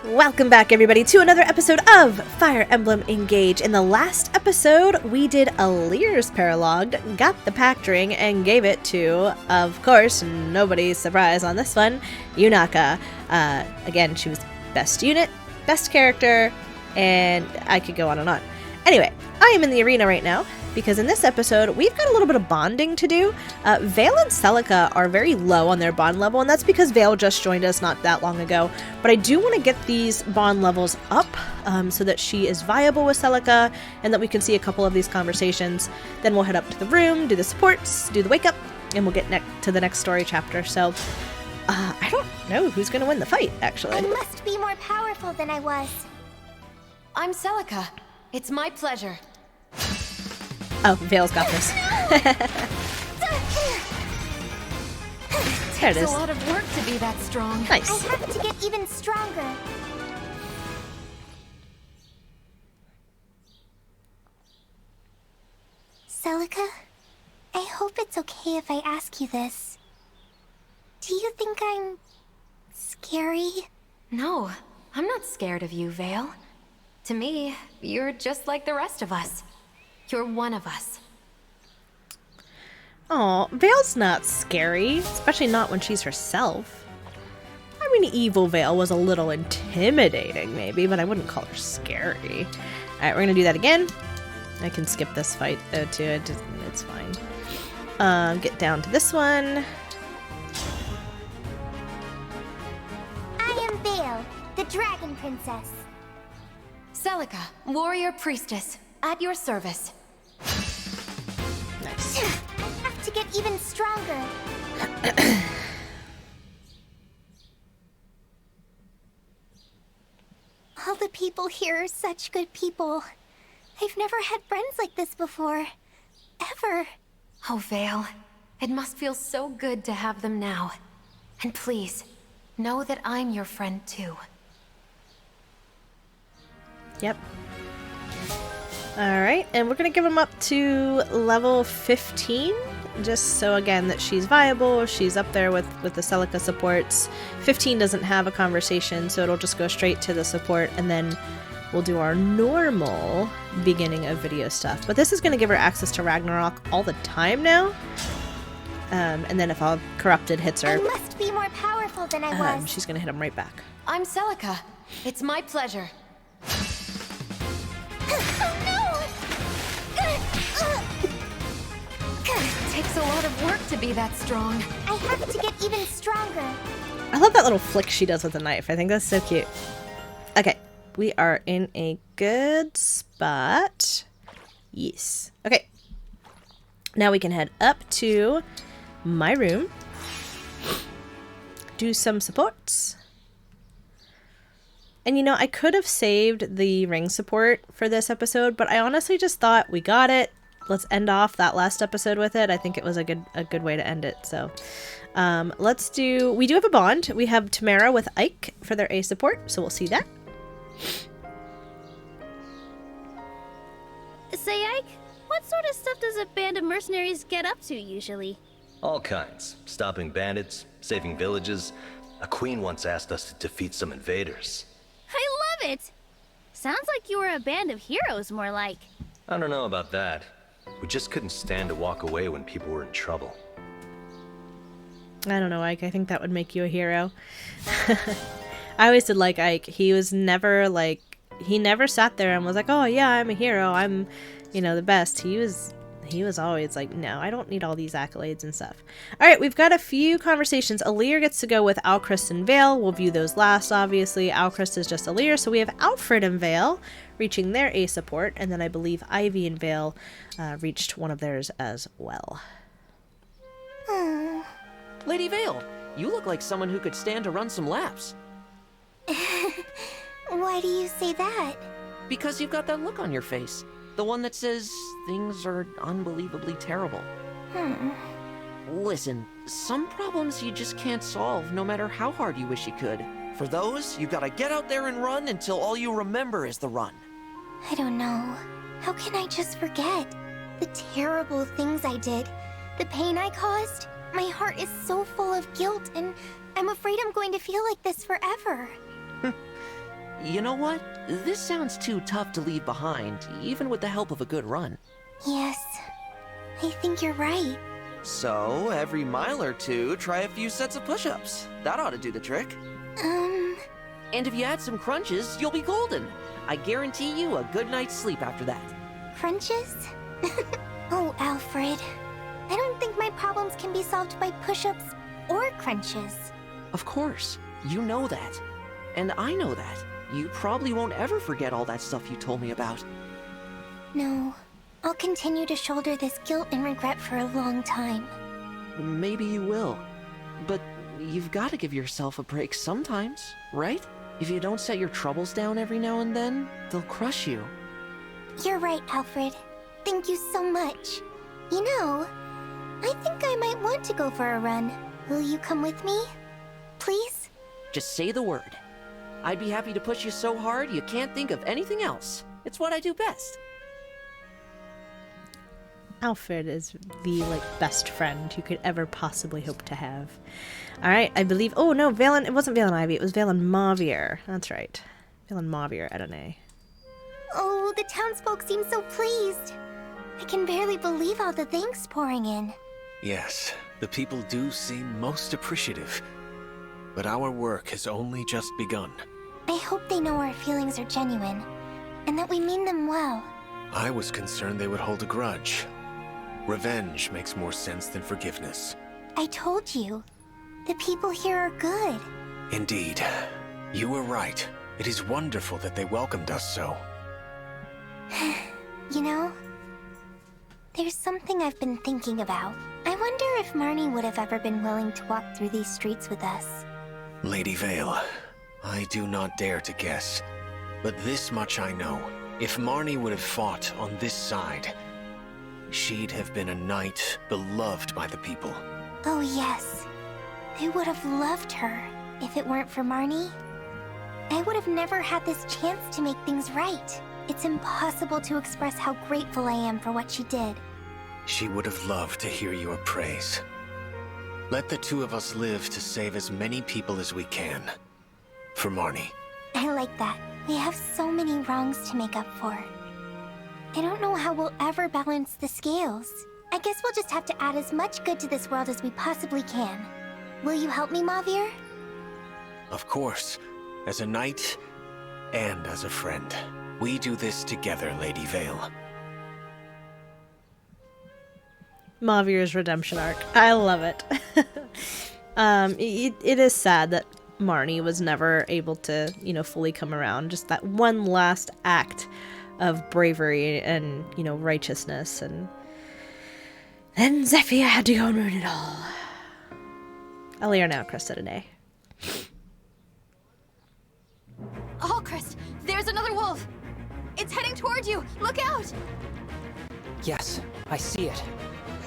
Welcome back, everybody, to another episode of Fire Emblem Engage. In the last episode, we did Alir's paralogue, got the pact ring, and gave it to, of course, nobody's surprise on this one, Yunaka. Again, she was best unit, best character, and I could go on and on. Anyway, I am in the arena right now, because in this episode, we've got a little bit of bonding to do. Vale and Celica are very low on their bond level, and that's because Vale just joined us not that long ago. But I do want to get these bond levels up so that she is viable with Celica, and that we can see a couple of these conversations. Then we'll head up to the room, do the supports, do the wake-up, and we'll get to the next story chapter. So, I don't know who's going to win the fight, actually. I must be more powerful than I was. I'm Celica. It's my pleasure. Oh, Vale's got this. There it is. It's a lot of work to be that strong. Nice. I have to get even stronger. Celica, I hope it's okay if I ask you this. Do you think I'm scary? No, I'm not scared of you, Vale. To me, you're just like the rest of us. You're one of us. Aw, Vale's not scary, especially not when she's herself. I mean, evil Vale was a little intimidating, maybe, but I wouldn't call her scary. Alright, we're gonna do that again. I can skip this fight, though, too. It's fine. Get down to this one. I am Vale, the Dragon Princess. Celica, warrior priestess, at your service. Nice. I have to get even stronger. All the people here are such good people. I've never had friends like this before. Ever. Oh, Vale. It must feel so good to have them now. And please, know that I'm your friend too. Yep. Alright, and we're gonna give him up to level 15, just so again that she's viable, she's up there with the Celica supports. 15 doesn't have a conversation, so it'll just go straight to the support, and then we'll do our normal beginning of video stuff. But this is gonna give her access to Ragnarok all the time now. And then if all corrupted hits her, I must be more powerful than I was. she's gonna hit him right back. I'm Celica. It's my pleasure. It takes a lot of work to be that strong. I have to get even stronger. I love that little flick she does with the knife. I think that's so cute. Okay, we are in a good spot. Yes. Okay. Now we can head up to my room. Do some supports. And you know, I could have saved the ring support for this episode, but I honestly just thought we got it. Let's end off that last episode with it. I think it was a good way to end it. So we do have a bond. We have Tamara with Ike for their A support, so we'll see that. Say, Ike, what sort of stuff does a band of mercenaries get up to usually? All kinds. Stopping bandits, saving villages. A queen once asked us to defeat some invaders. I love it! Sounds like you were a band of heroes, more like. I don't know about that. We just couldn't stand to walk away when people were in trouble. I don't know, Ike. I think that would make you a hero. I always did like Ike. He was never like... He never sat there and was like, oh yeah, I'm a hero. I'm, the best. He was always like, no, I don't need all these accolades and stuff. Alright, we've got a few conversations. Alir gets to go with Alchrist and Vale. We'll view those last, obviously. Alchrist is just Alir, so we have Alfred and Vale reaching their A support, and then I believe Ivy and Vale reached one of theirs as well. Lady Vale, you look like someone who could stand to run some laps. Why do you say that? Because you've got that look on your face. The one that says things are unbelievably terrible. Listen, some problems you just can't solve no matter how hard you wish you could. For those, you gotta get out there and run until all you remember is the run. I don't know. How can I just forget? The terrible things I did, the pain I caused. My heart is so full of guilt, and I'm afraid I'm going to feel like this forever. You know what? This sounds too tough to leave behind, even with the help of a good run. Yes, I think you're right. So, every mile or two, try a few sets of push-ups. That ought to do the trick. And if you add some crunches, you'll be golden. I guarantee you a good night's sleep after that. Crunches? Oh, Alfred. I don't think my problems can be solved by push-ups or crunches. Of course, you know that. And I know that. You probably won't ever forget all that stuff you told me about. No, I'll continue to shoulder this guilt and regret for a long time. Maybe you will. But you've got to give yourself a break sometimes, right? If you don't set your troubles down every now and then, they'll crush you. You're right, Alfred. Thank you so much. You know, I think I might want to go for a run. Will you come with me? Please? Just say the word. I'd be happy to push you so hard you can't think of anything else. It's what I do best. Alfred is the, best friend you could ever possibly hope to have. Alright, I believe... Oh, no, Valen... It wasn't Valen Ivy, it was Valen Mavier. That's right. Valen Mavier, I don't know. Oh, the townsfolk seem so pleased. I can barely believe all the thanks pouring in. Yes, the people do seem most appreciative. But our work has only just begun. I hope they know our feelings are genuine, and that we mean them well. I was concerned they would hold a grudge. Revenge makes more sense than forgiveness. I told you, the people here are good. Indeed. You were right. It is wonderful that they welcomed us so. You know, there's something I've been thinking about. I wonder if Marnie would have ever been willing to walk through these streets with us. Lady Vale, I do not dare to guess. But this much I know. If Marnie would have fought on this side, she'd have been a knight beloved by the people. Oh yes. They would have loved her if it weren't for Marnie. I would have never had this chance to make things right. It's impossible to express how grateful I am for what she did. She would have loved to hear your praise. Let the two of us live to save as many people as we can. For Marnie. I like that. We have so many wrongs to make up for. I don't know how we'll ever balance the scales. I guess we'll just have to add as much good to this world as we possibly can. Will you help me, Mavier? Of course. As a knight, and as a friend. We do this together, Lady Vale. Mavier's redemption arc. I love it. It is sad that Marnie was never able to, fully come around. Just that one last act of bravery and, righteousness. And then Zephyr had to go and ruin it all. I'll lay her now, Krista, today. Oh, Christ, there's another wolf! It's heading toward you! Look out! Yes, I see it.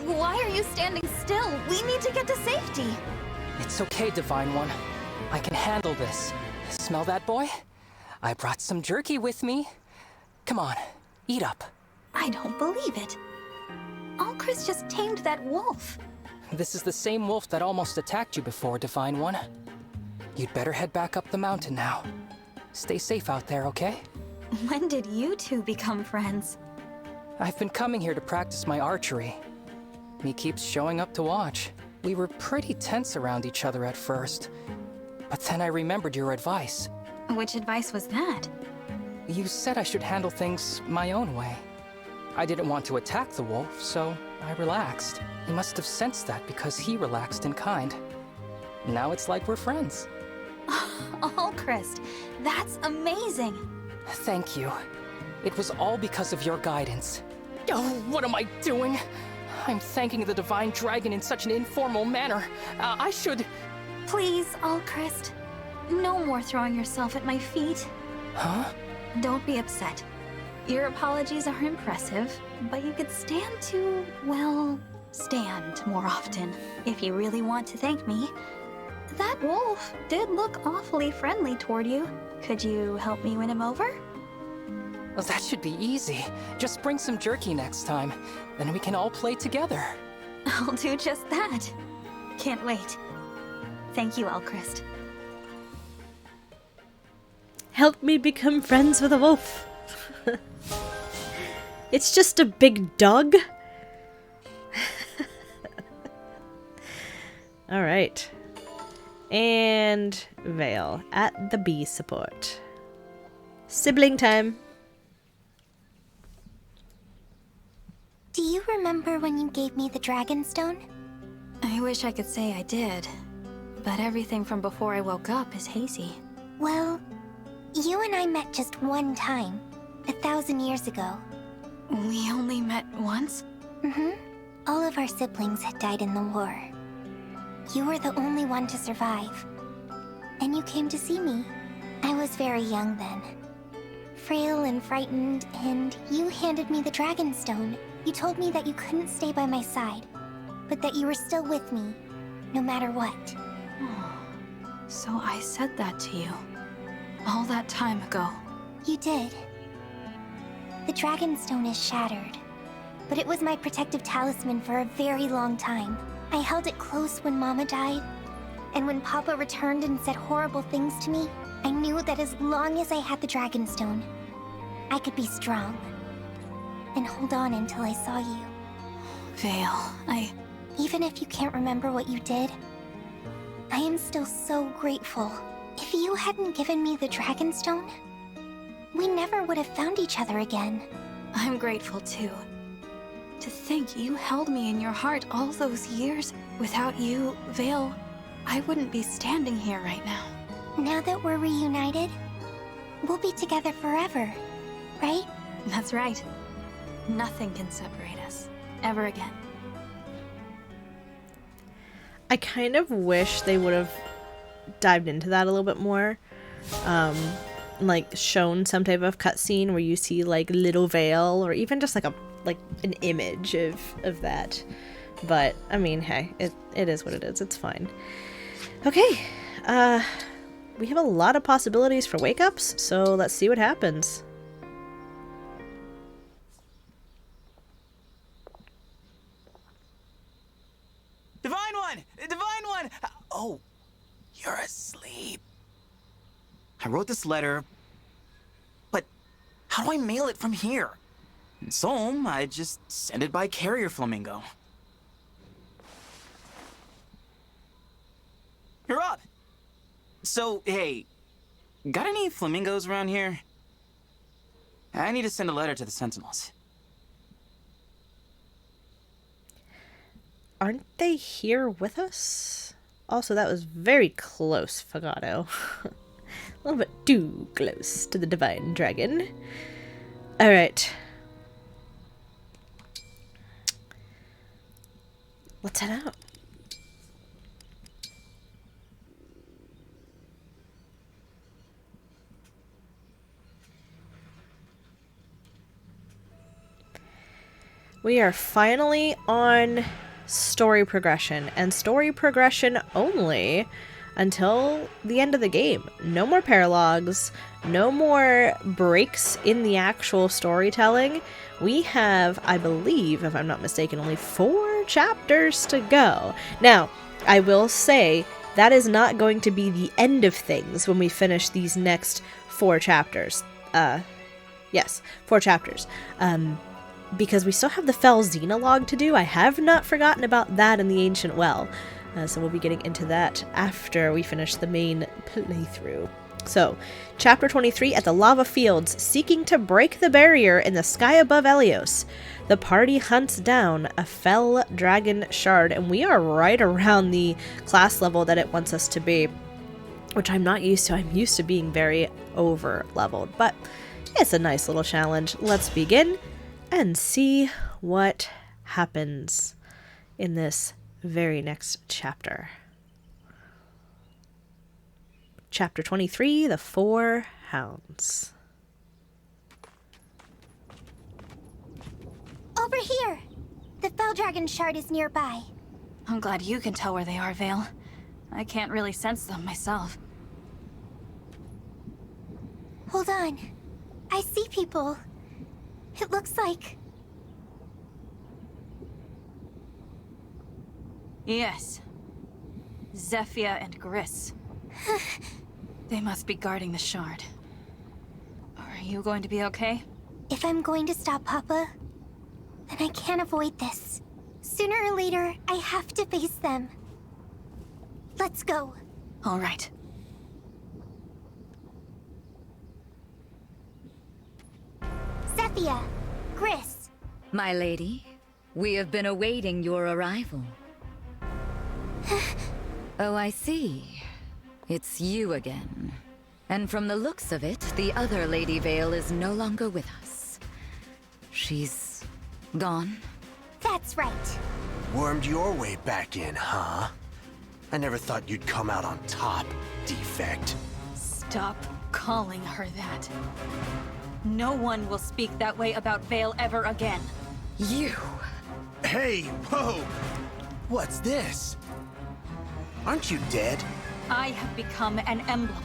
Why are you standing still? We need to get to safety! It's okay, Divine One. I can handle this. Smell that, boy? I brought some jerky with me. Come on, eat up. I don't believe it. Chris just tamed that wolf. This is the same wolf that almost attacked you before, Divine One. You'd better head back up the mountain now. Stay safe out there, okay? When did you two become friends? I've been coming here to practice my archery. He keeps showing up to watch. We were pretty tense around each other at first, but then I remembered your advice. Which advice was that? You said I should handle things my own way. I didn't want to attack the wolf, so I relaxed. He must have sensed that because he relaxed in kind. Now it's like we're friends. Oh, Christ, that's amazing. Thank you. It was all because of your guidance. Oh, what am I doing? I'm thanking the Divine Dragon in such an informal manner. I should... Please, Alchrist. No more throwing yourself at my feet. Huh? Don't be upset. Your apologies are impressive, but you could stand to, well, stand more often if you really want to thank me. That wolf did look awfully friendly toward you. Could you help me win him over? Well, that should be easy. Just bring some jerky next time, then we can all play together. I'll do just that. Can't wait. Thank you, Alchrist. Help me become friends with a wolf. It's just a big dog. Alright. And Vale at the bee support. Sibling time. Do you remember when you gave me the Dragon Stone? I wish I could say I did, but everything from before I woke up is hazy. Well, you and I met just one time, 1,000 years ago. We only met once? Mm-hmm. All of our siblings had died in the war. You were the only one to survive. And you came to see me. I was very young then. Frail and frightened, and you handed me the Dragon Stone. You told me that you couldn't stay by my side, but that you were still with me, no matter what. Oh, so I said that to you all that time ago. You did. The Dragon Stone is shattered, but it was my protective talisman for a very long time. I held it close when Mama died, and when Papa returned and said horrible things to me, I knew that as long as I had the Dragon Stone, I could be strong and hold on until I saw you. Vale, Even if you can't remember what you did, I am still so grateful. If you hadn't given me the Dragon Stone, we never would have found each other again. I'm grateful too. To think you held me in your heart all those years. Without you, Vale, I wouldn't be standing here right now. Now that we're reunited, we'll be together forever, right? That's right. Nothing can separate us, ever again. I kind of wish they would have dived into that a little bit more. Like shown some type of cutscene where you see like little Vale, or even just like an image of that. But I mean, hey, it is what it is. It's fine. Okay, we have a lot of possibilities for wake ups, so let's see what happens. Divine One! Divine One! Oh, you're asleep. I wrote this letter, but how do I mail it from here? So I just send it by carrier flamingo. You're up! So, hey, got any flamingos around here? I need to send a letter to the Sentinels. Aren't they here with us? Also, that was very close, Fagato. A little bit too close to the Divine Dragon. Alright. Let's head out. We are finally on story progression, and story progression only until the end of the game. No more paralogs, no more breaks in the actual storytelling. We have, I believe, if I'm not mistaken, only 4 chapters to go. Now, I will say that is not going to be the end of things when we finish these next 4 chapters. Yes, 4 chapters. Because we still have the Fell Xenologue to do. I have not forgotten about that in the Ancient Well. So we'll be getting into that after we finish the main playthrough. So, Chapter 23, at the Lava Fields, seeking to break the barrier in the sky above Elios. The party hunts down a Fell Dragon Shard, and we are right around the class level that it wants us to be, which I'm not used to. I'm used to being very over-leveled, but it's a nice little challenge. Let's begin and see what happens in this very next chapter. Chapter 23, The 4 Hounds. Over here! The Fell Dragon Shard is nearby. I'm glad you can tell where they are, Vale. I can't really sense them myself. Hold on. I see people. It looks like... Yes. Zephyr and Gris. They must be guarding the shard. Are you going to be okay? If I'm going to stop Papa, then I can't avoid this. Sooner or later, I have to face them. Let's go. All right. Zephia, Gris. My lady, we have been awaiting your arrival. Oh, I see. It's you again. And from the looks of it, the other Lady Vale is no longer with us. She's gone? That's right. Wormed your way back in, huh? I never thought you'd come out on top, defect. Stop calling her that. No one will speak that way about Vale ever again. You! Hey, whoa! What's this? Aren't you dead? I have become an emblem.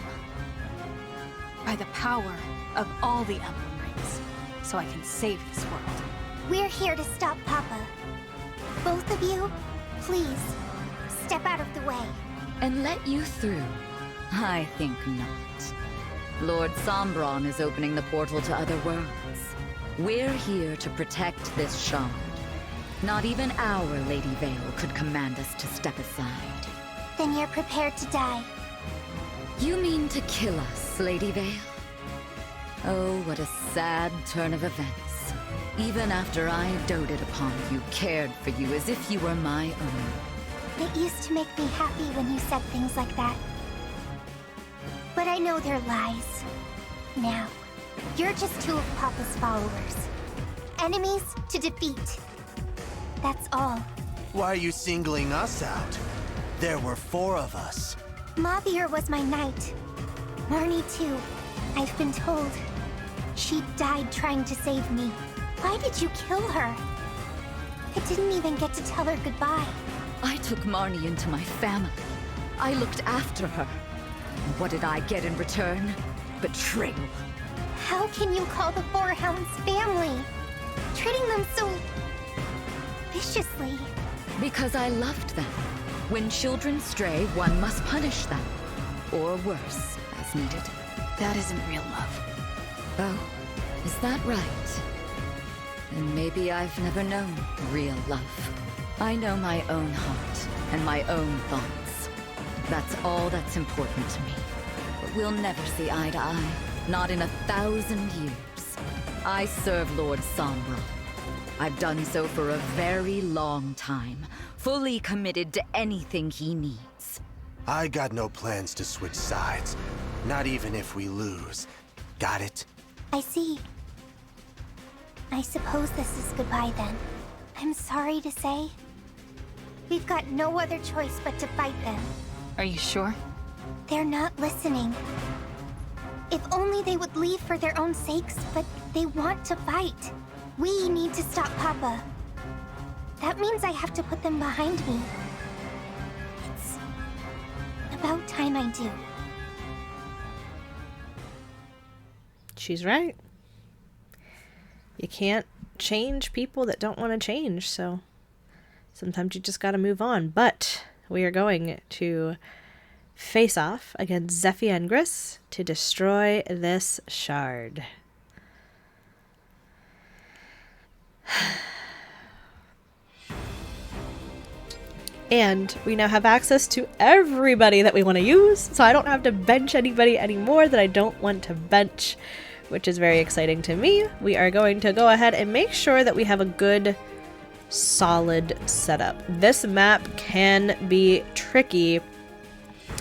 By the power of all the emblem rings, so I can save this world. We're here to stop Papa. Both of you, please, step out of the way. And let you through? I think not. Lord Sombron is opening the portal to other worlds. We're here to protect this shard. Not even our Lady Vale could command us to step aside. Then you're prepared to die. You mean to kill us, Lady Vale? Oh, what a sad turn of events. Even after I doted upon you, cared for you as if you were my own. It used to make me happy when you said things like that. But I know they're lies. Now, you're just two of Papa's followers. Enemies to defeat. That's all. Why are you singling us out? There were 4 of us. Mavir was my knight. Marnie too, I've been told. She died trying to save me. Why did you kill her? I didn't even get to tell her goodbye. I took Marnie into my family. I looked after her. And what did I get in return? Betrayal. How can you call the 4 Hounds family? Treating them so... viciously. Because I loved them. When children stray, one must punish them. Or worse, as needed. That isn't real love. Oh, is that right? Then maybe I've never known real love. I know my own heart and my own thoughts. That's all that's important to me. But we'll never see eye to eye. Not in 1,000 years. I serve Lord Sombron. I've done so for a very long time, fully committed to anything he needs. I got no plans to switch sides. Not even if we lose. Got it? I see. I suppose this is goodbye then. I'm sorry to say. We've got no other choice but to fight them. Are you sure? They're not listening. If only they would leave for their own sakes, but they want to fight. We need to stop Papa. That means I have to put them behind me. It's about time I do. She's right. You can't change people that don't want to change, so sometimes you just gotta move on. But we are going to face off against Zephia and Gris to destroy this shard. And we now have access to everybody that we want to use, so I don't have to bench anybody anymore that I don't want to bench, which is very exciting to me. We are going to go ahead and make sure that we have a good, solid setup. This map can be tricky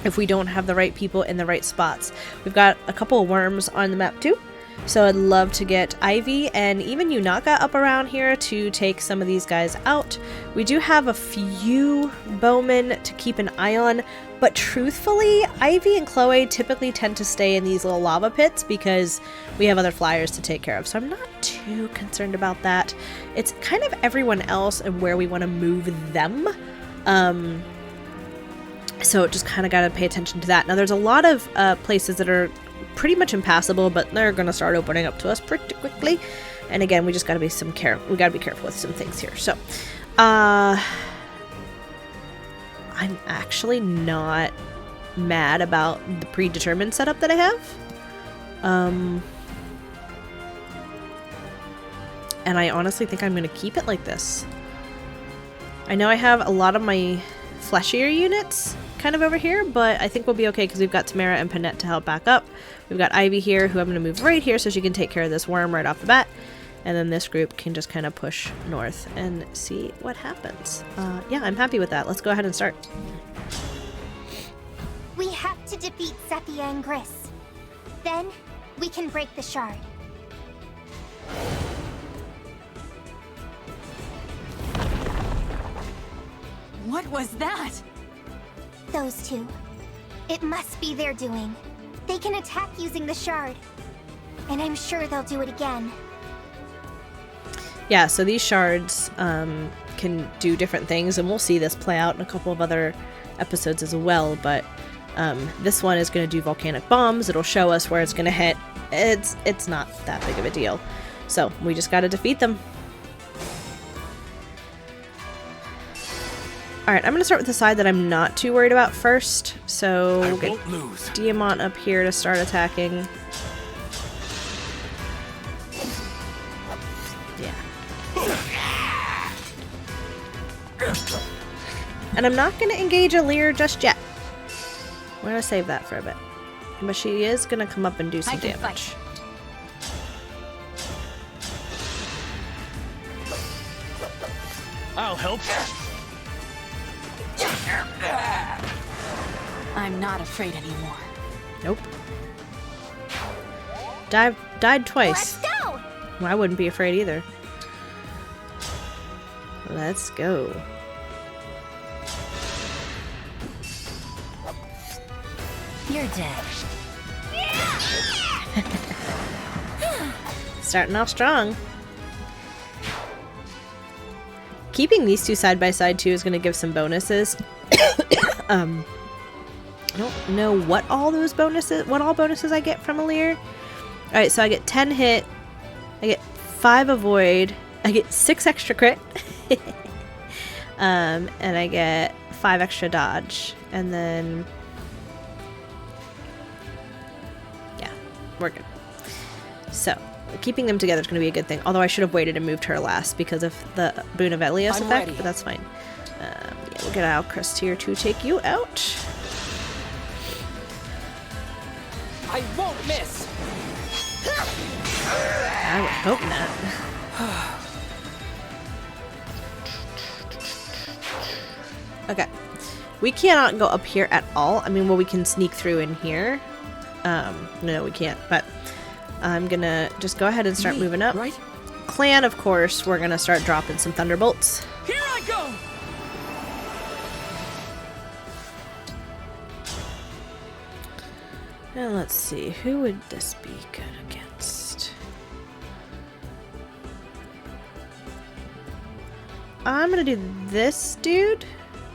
if we don't have the right people in the right spots. We've got a couple of worms on the map too, so I'd love to get Ivy and even Yunaka up around here to take some of these guys out. We do have a few bowmen to keep an eye on, but truthfully, Ivy and Chloe typically tend to stay in these little lava pits because we have other flyers to take care of, so I'm not too concerned about that. It's kind of everyone else and where we want to move them. So just kind of got to pay attention to that. Now there's a lot of places that are pretty much impassable, but they're going to start opening up to us pretty quickly. And again, we just got to be we got to be careful with some things here. So, I'm actually not mad about the predetermined setup that I have. And I honestly think I'm going to keep it like this. I know I have a lot of my fleshier units kind of over here, but I think we'll be okay because we've got Tamara and Panette to help back up. We've got Ivy here, who I'm going to move right here so she can take care of this worm right off the bat. And then this group can just kind of push north and see what happens. Yeah, I'm happy with that. Let's go ahead and start. We have to defeat Sepia and Gris. Then, we can break the shard. What was that? Those two. It must be their doing. They can attack using the shard. And I'm sure they'll do it again. Yeah, so these shards can do different things, and we'll see this play out in a couple of other episodes as well, but this one is going to do volcanic bombs. It'll show us where it's going to hit. It's not that big of a deal. So we just got to defeat them. Alright, I'm going to start with the side that I'm not too worried about first. So we'll get Diamant up here to start attacking. Yeah. And I'm not going to engage Alear just yet. We're going to save that for a bit. But she is going to come up and do some damage. I'll help. I'm not afraid anymore. Nope. Died twice. Let's go! Well, I wouldn't be afraid either. Let's go. You're dead. Starting off strong. Keeping these two side by side too is going to give some bonuses. I don't know what all bonuses I get from Alear. Alright, so I get 10 hit, I get 5 avoid, I get 6 extra crit, and I get 5 extra dodge, and then yeah, we're good. So keeping them together is going to be a good thing, although I should have waited and moved her last because of the Boon of Elios effect, ready. but that's fine. Yeah, we'll get Alcrest here to take you out. I won't miss. I would hope not. Okay. We cannot go up here at all. I mean, well, we can sneak through in here. No, we can't, but I'm gonna just go ahead and start moving up. Right? Clan, of course, we're gonna start dropping some thunderbolts. Here I go! Now let's see, who would this be good against? I'm gonna do this dude,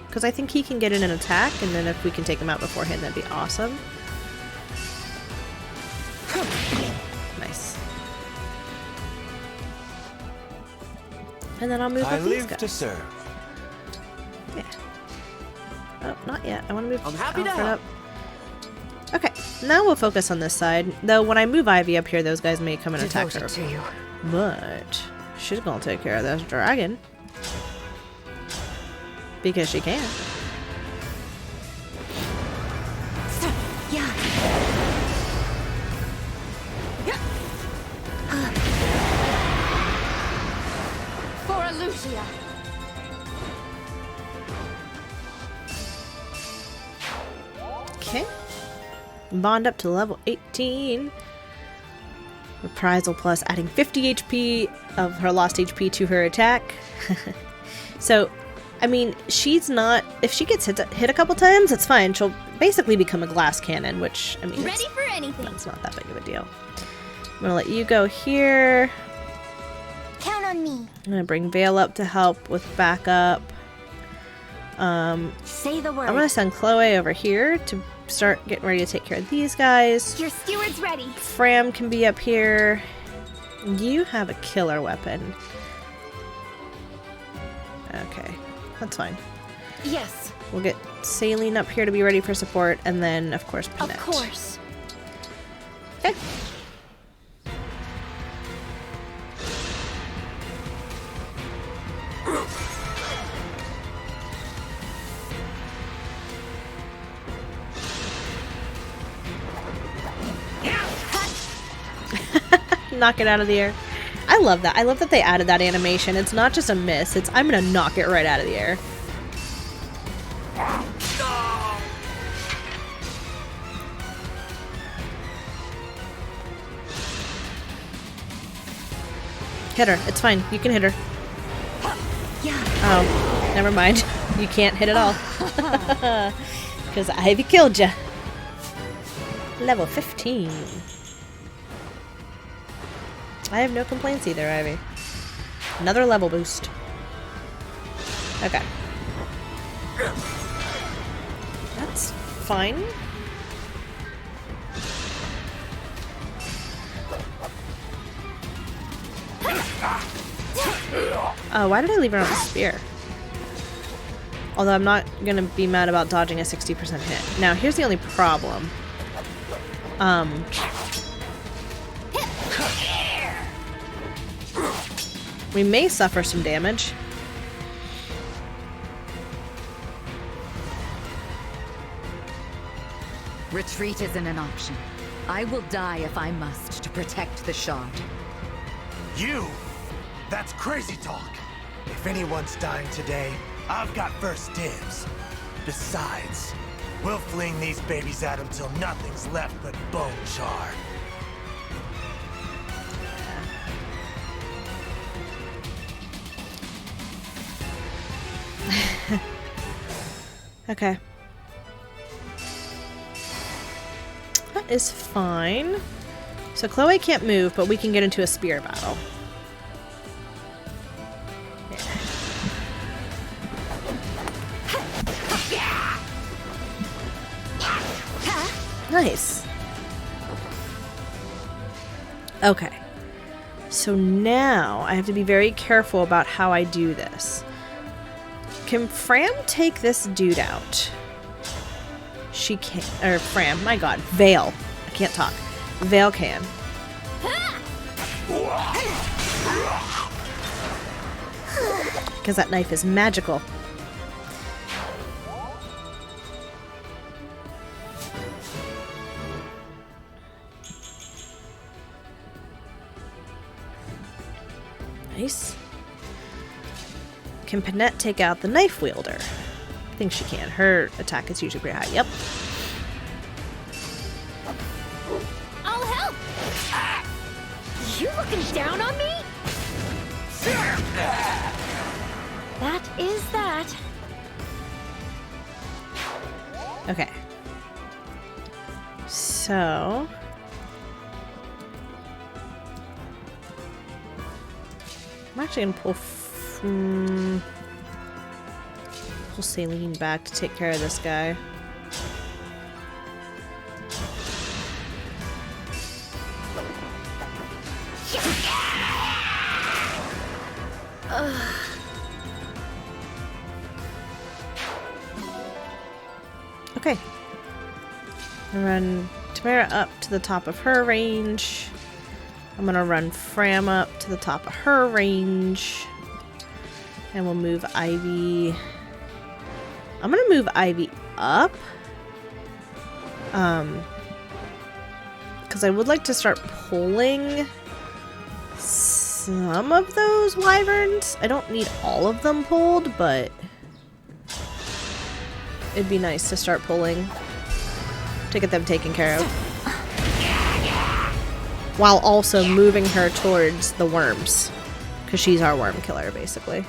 because I think he can get in an attack, and then if we can take him out beforehand, that'd be awesome. Nice. And then I'll move up these guys. to serve. Yeah. Oh, not yet. I want to move I'm happy to Alfred help. up. Okay, now we'll focus on this side. Though when I move Ivy up here, those guys may come and attack her. To you. But she's gonna take care of this dragon. Because she can. Yeah. For Lucia. Okay. Bond up to level 18. Reprisal plus adding 50 HP of her lost HP to her attack. So, I mean, she's not... If she gets hit a couple times, it's fine. She'll basically become a glass cannon, which, I mean... Ready for anything. It's not that big of a deal. I'm gonna let you go here. Count on me. I'm gonna bring Vale up to help with backup. Say the word. I'm gonna send Chloe over here to start getting ready to take care of these guys. Your steward's ready. Fram can be up here. You have a killer weapon. Okay, that's fine. Yes. We'll get Saline up here to be ready for support, and then, of course, Panette. Of course. Okay. Knock it out of the air. I love that. I love that they added that animation. It's not just a miss. It's I'm gonna knock it right out of the air. Hit her. It's fine. You can hit her. Oh, never mind. You can't hit at all. Because Ivy killed ya. Level 15. I have no complaints either, Ivy. Another level boost. Okay. That's fine. Oh, why did I leave her on the spear? Although I'm not gonna be mad about dodging a 60% hit. Now, here's the only problem. We may suffer some damage. Retreat isn't an option. I will die if I must to protect the shard. You? That's crazy talk. If anyone's dying today, I've got first dibs. Besides, we'll fling these babies at him till nothing's left but bone char. Okay. That is fine. So Chloe can't move, but we can get into a spear battle. Nice. Okay. So now I have to be very careful about how I do this. Can Fram take this dude out? She can't. Or Fram, my god. Vale. I can't talk. Vale can. Because that knife is magical. Nice. Can Panette take out the knife wielder? I think she can. Her attack is usually pretty high. Yep. I'll help! You looking down on me? That is that. Okay. So... I'm actually gonna pull Saline back to take care of this guy. Okay. I run Tamara up to the top of her range. I'm gonna run Fram up to the top of her range. And we'll move Ivy. I'm gonna move Ivy up. Because I would like to start pulling some of those wyverns. I don't need all of them pulled, but it'd be nice to start pulling to get them taken care of. While also moving her towards the worms. Because she's our worm killer, basically.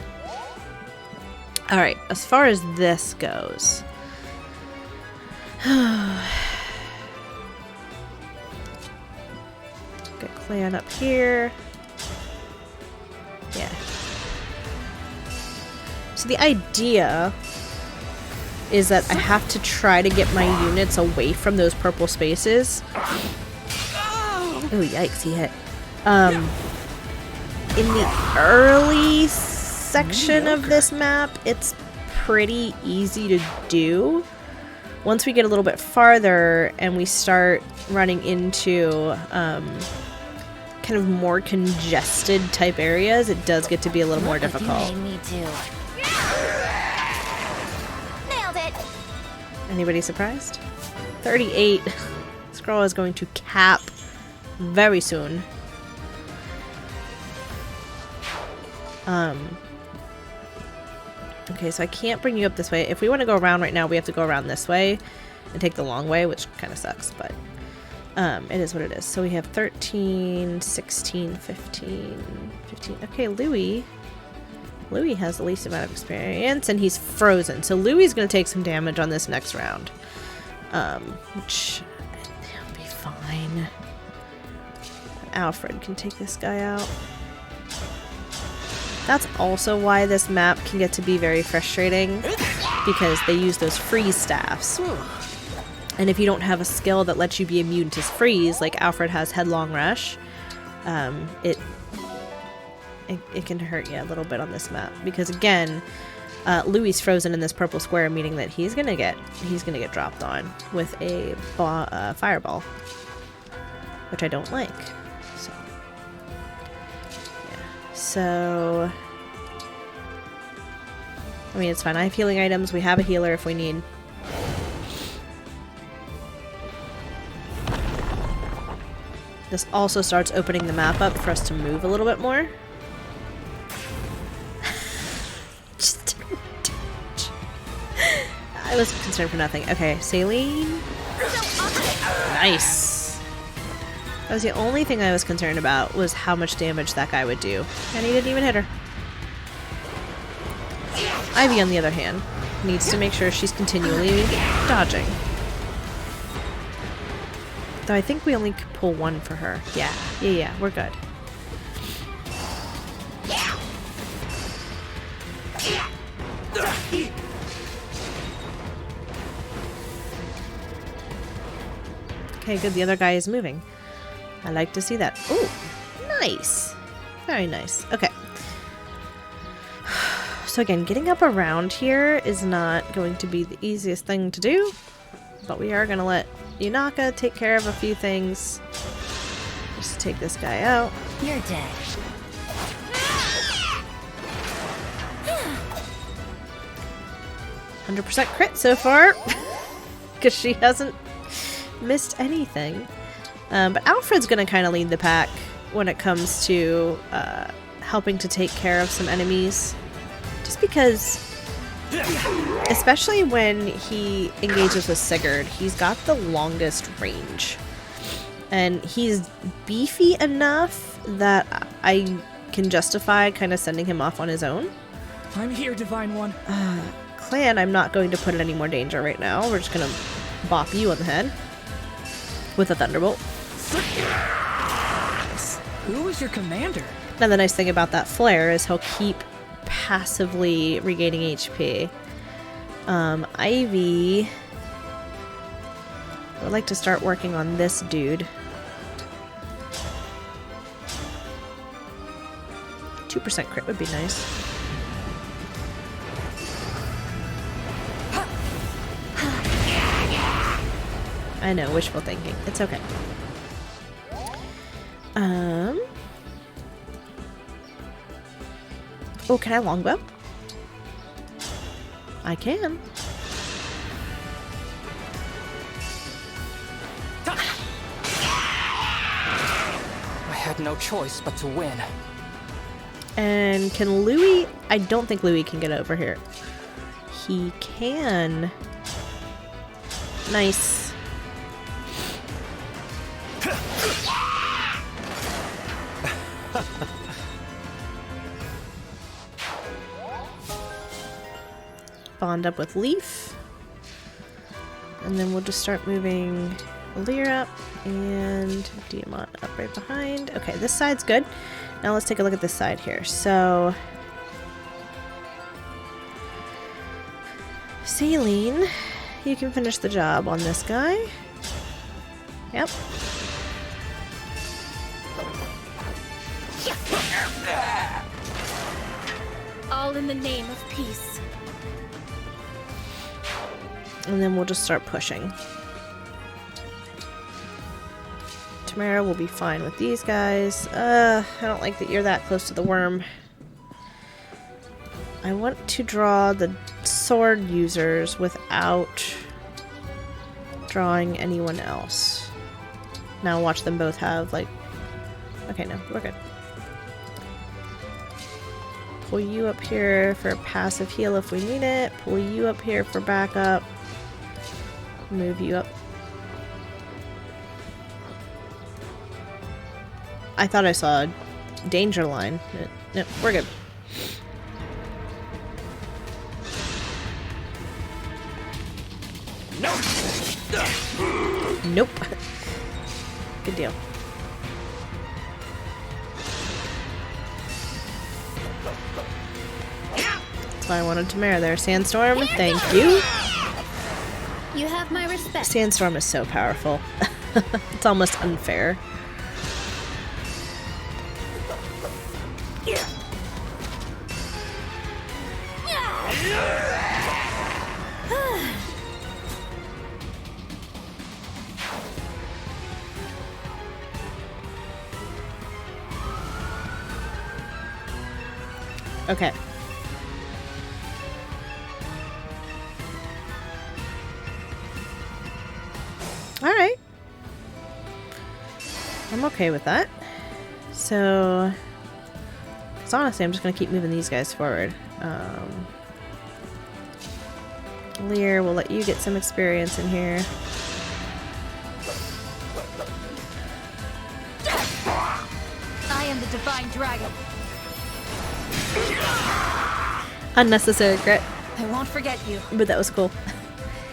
Alright, as far as this goes. Get Clan up here. Yeah. So the idea is that I have to try to get my units away from those purple spaces. Oh, yikes, he hit. In the early section of this map, it's pretty easy to do. Once we get a little bit farther and we start running into kind of more congested type areas, it does get to be a little more difficult. Me too. Nailed it. Anybody surprised? 38. This girl is going to cap very soon. Okay, so I can't bring you up this way. If we want to go around right now, we have to go around this way and take the long way, which kind of sucks, but it is what it is. So we have 13, 16, 15. Okay, Louis has the least amount of experience, and he's frozen. So Louis is going to take some damage on this next round, which he'll be fine. Alfred can take this guy out. That's also why this map can get to be very frustrating, because they use those freeze staffs. And if you don't have a skill that lets you be immune to freeze, like Alfred has Headlong Rush, it can hurt you a little bit on this map. Because again, Louis is frozen in this purple square, meaning that he's gonna get dropped on with a fireball, which I don't like. So, I mean, it's fine. I have healing items. We have a healer if we need. This also starts opening the map up for us to move a little bit more. Just I was concerned for nothing. Okay, Saline. Nice. That was the only thing I was concerned about, was how much damage that guy would do. And he didn't even hit her. Ivy, on the other hand, needs to make sure she's continually dodging. Though I think we only could pull one for her. Yeah, we're good. Okay, good. The other guy is moving. I like to see that. Oh, nice. Very nice. Okay. So again, getting up around here is not going to be the easiest thing to do, but we are going to let Yunaka take care of a few things. Just take this guy out. You're dead. 100% crit so far, because she hasn't missed anything. But Alfred's going to kind of lead the pack when it comes to helping to take care of some enemies. Just because, especially when he engages with Sigurd, he's got the longest range. And he's beefy enough that I can justify kind of sending him off on his own. I'm here, Divine One. Clan, I'm not going to put in any more danger right now. We're just going to bop you on the head with a Thunderbolt. Who is your commander? Now the nice thing about that flare is he'll keep passively regaining HP. Ivy, I would like to start working on this dude. 2% crit would be nice. I know, wishful thinking. It's okay. Oh, can I longbow? I can. I had no choice but to win. And can Louis... I don't think Louis can get over here. He can. Nice. Bond up with Leaf. And then we'll just start moving Lear up and Diamant up right behind. Okay, this side's good. Now let's take a look at this side here. So, Saline, you can finish the job on this guy. Yep. All in the name of peace. And then we'll just start pushing. Tamara will be fine with these guys. I don't like that you're that close to the worm. I want to draw the sword users without drawing anyone else. Now watch them both have, like... Okay, no, we're good. pull you up here for passive heal if we need it. Pull you up here for backup. Move you up. I thought I saw a danger line. No, we're good. Nope. Good deal. That's why I wanted Tamara there. Sandstorm, thank you. You have my respect. Sandstorm is so powerful. It's almost unfair. Okay. Alright. I'm okay with that. So, because honestly, I'm just going to keep moving these guys forward. Lear, we'll let you get some experience in here. I am the Divine Dragon. Unnecessary crit. I won't forget you. But that was cool.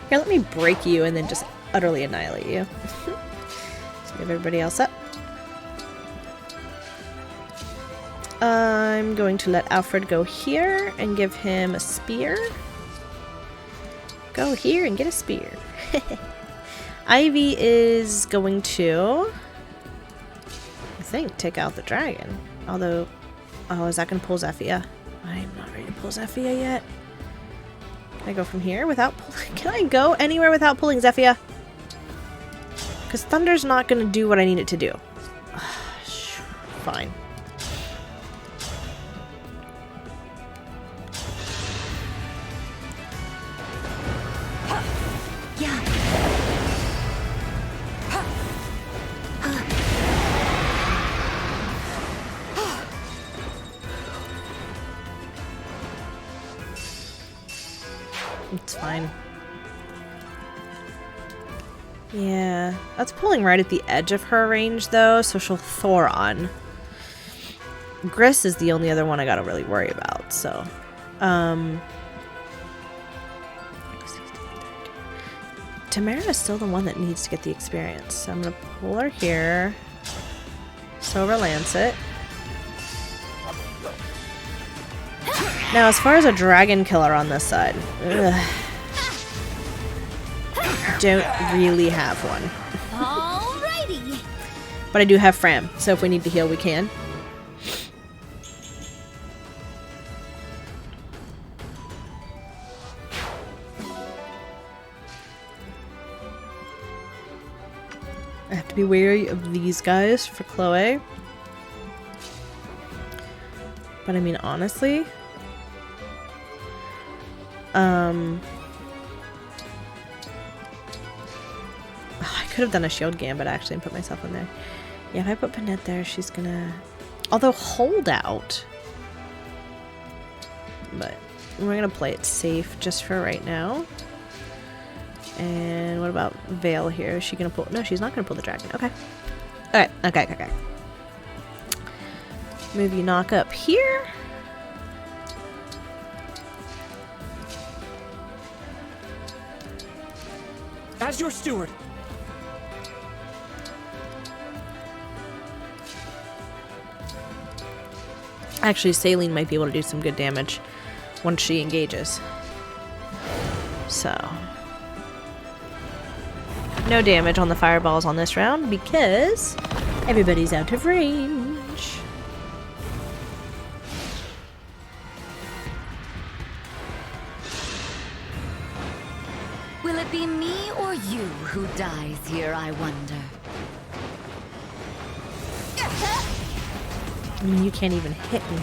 Here, let me break you and then just utterly annihilate you. Let's move everybody else up. I'm going to let Alfred go here and give him a spear. Go here and get a spear. Ivy is going to, I think, take out the dragon. Although, oh, is that going to pull Zephyr? I'm not ready to pull Zephyr yet. Can I go from here without pulling? Can I go anywhere without pulling Zephyr? Because Thunder's not going to do what I need it to do. Fine. It's fine. Yeah, that's pulling right at the edge of her range though, so she'll Thor on. Gris is the only other one I gotta really worry about, so. Tamara is still the one that needs to get the experience, so I'm gonna pull her here. Silver Lancet. Now, as far as a dragon killer on this side, don't really have one. Alrighty. But I do have Fram, so if we need to heal, we can. I have to be wary of these guys for Chloe. But I mean, honestly, oh, I could have done a shield gambit actually and put myself in there. Yeah, if I put Panette there, she's gonna, although hold out. But we're gonna play it safe just for right now. And what about Vale here? Is she gonna pull? No, she's not gonna pull the dragon. Okay. Alright, okay. Move you knock up here. As your steward. Actually, Saline might be able to do some good damage once she engages. So, no damage on the fireballs on this round because everybody's out of range. Will it be me or you who dies here, I wonder? I mean, you can't even hit me.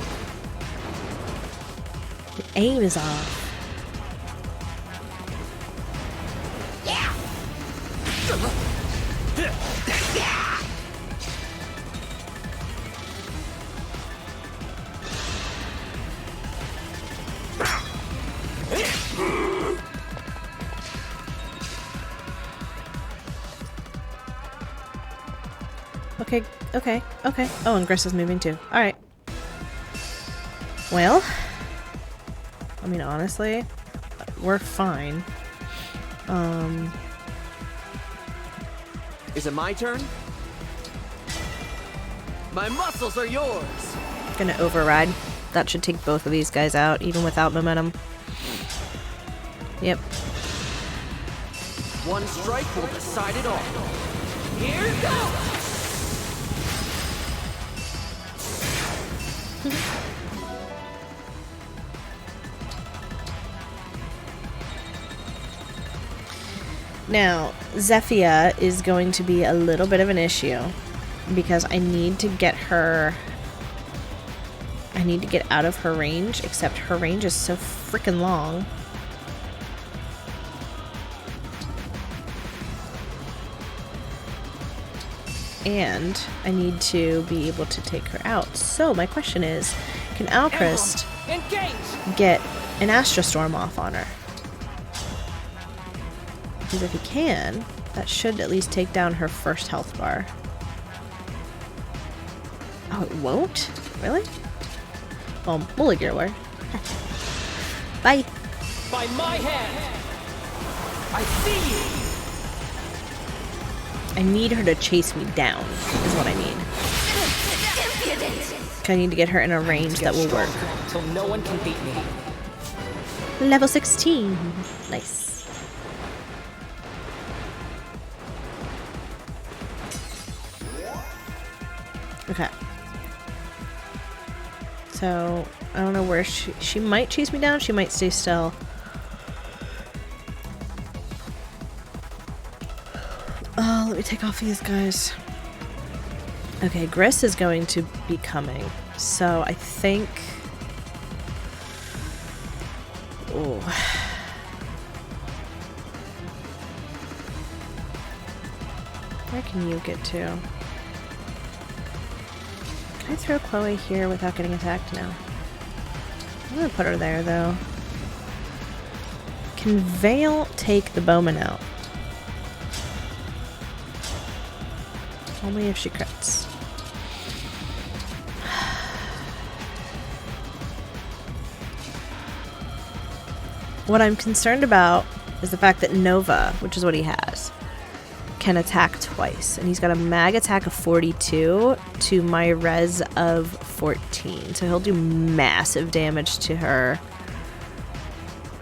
The aim is off. Okay. Okay. Oh, and Gris is moving too. Alright. Well, I mean, honestly, we're fine. Is it my turn? My muscles are yours! Gonna override. That should take both of these guys out, even without momentum. Yep. One strike will decide it all. Here goes! Now, Zephia is going to be a little bit of an issue because I need to get her... I need to get out of her range, except her range is so freaking long. And I need to be able to take her out. So my question is, can Alchrist get an Astra Storm off on her? Because if he can, that should at least take down her first health bar. Oh, it won't? Really? Well, we'll look your word. Bye. By my hand! I see you! I need her to chase me down, is what I need. I need to get her in a range that will work. Until no one can beat me. Level 16. Nice. Okay. So, I don't know where she might chase me down, she might stay still. Oh, let me take off these guys. Okay, Gris is going to be coming. So, I think... Oh. Where can you get to? Can I throw Chloe here without getting attacked? No. I'm gonna put her there, though. Can Vale take the bowman out? Only if she crits. What I'm concerned about is the fact that Nova, which is what he has, can attack twice, and he's got a mag attack of 42 to my res of 14, so he'll do massive damage to her.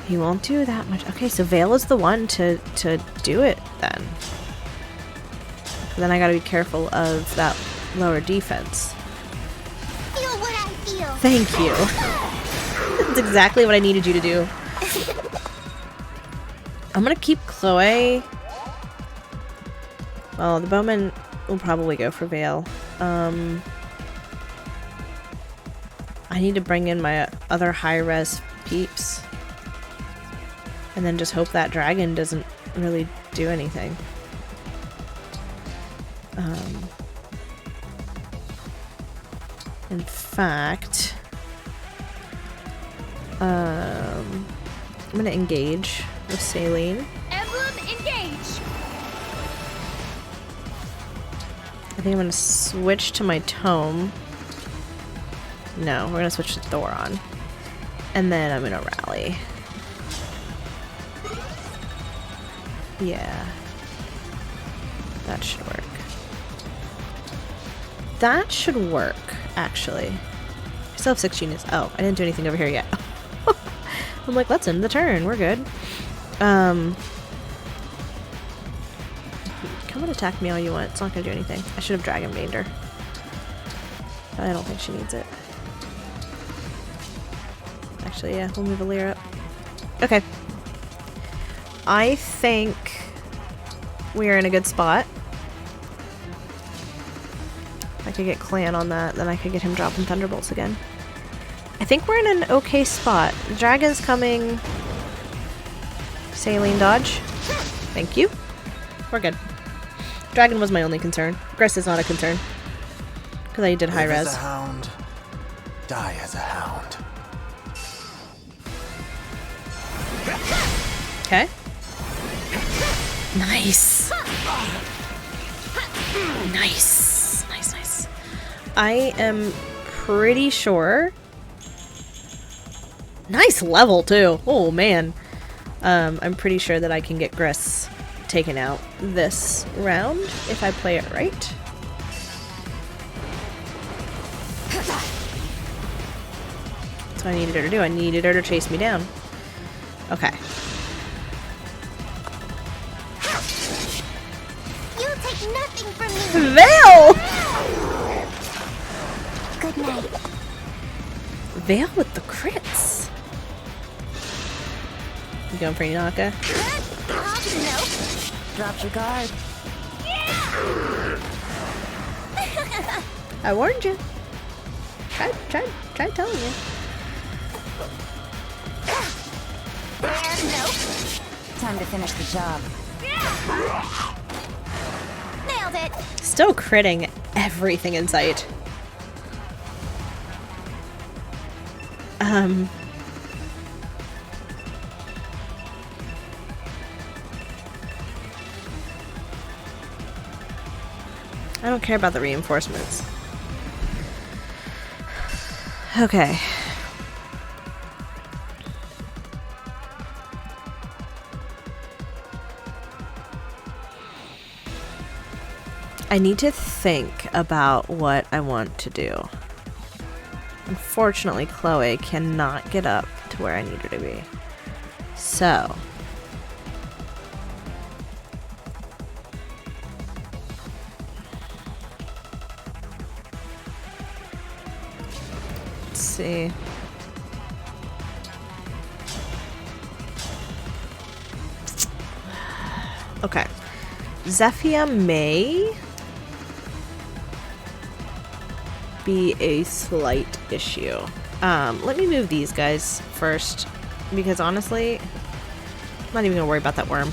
He won't do that much. Okay, so Vale is the one to do it then. Then I gotta be careful of that lower defense. Feel what I feel. Thank you. That's exactly what I needed you to do. I'm gonna keep Chloe. Well, the bowman will probably go for Vale. I need to bring in my other high-res peeps. And then just hope that dragon doesn't really do anything. In fact, I'm gonna engage with Saline. Emblem Engage! I think I'm gonna switch to my tome. No, we're gonna switch to Thoron. And then I'm gonna rally. Yeah. That should work. That should work, actually. I still have 6 units. Oh, I didn't do anything over here yet. I'm like, let's end the turn. We're good. Come and attack me all you want. It's not gonna do anything. I should have Dragon Baned her. But I don't think she needs it. Actually, yeah, we'll move Alir up. Okay. I think we're in a good spot. If I could get Clan on that, then I could get him dropping Thunderbolts again. I think we're in an okay spot. The dragon's coming. Saline dodge. Thank you. We're good. Dragon was my only concern. Gris is not a concern. Because I did high res. Live as a hound, die as a hound. Okay. Nice. Nice. Nice, nice. I am pretty sure. Nice level too. Oh man. I'm pretty sure that I can get Gris taken out this round if I play it right. That's what I needed her to do. I needed her to chase me down. Okay. You'll take nothing from me. Veil! Good night. Veil with the crits. You going for Inaka? Nope. Dropped your guard. I warned you. Try telling you. Nope. Time to finish the job. Nailed it. Still critting everything in sight. I don't care about the reinforcements. Okay. I need to think about what I want to do. Unfortunately, Chloe cannot get up to where I need her to be. So... let's see. Okay. Zephyr may be a slight issue. Let me move these guys first, because honestly, I'm not even gonna worry about that worm.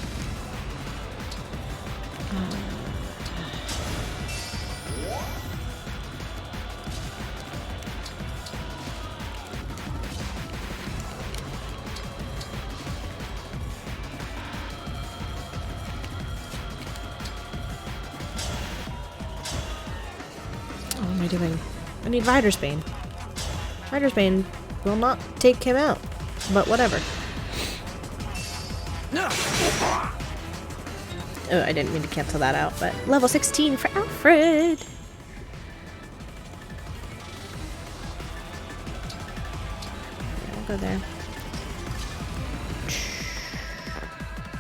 What am I doing? I need Rider's Bane. Rider's Bane will not take him out, but whatever. Oh, I didn't mean to cancel that out, but level 16 for Alfred! Yeah, I'll go there.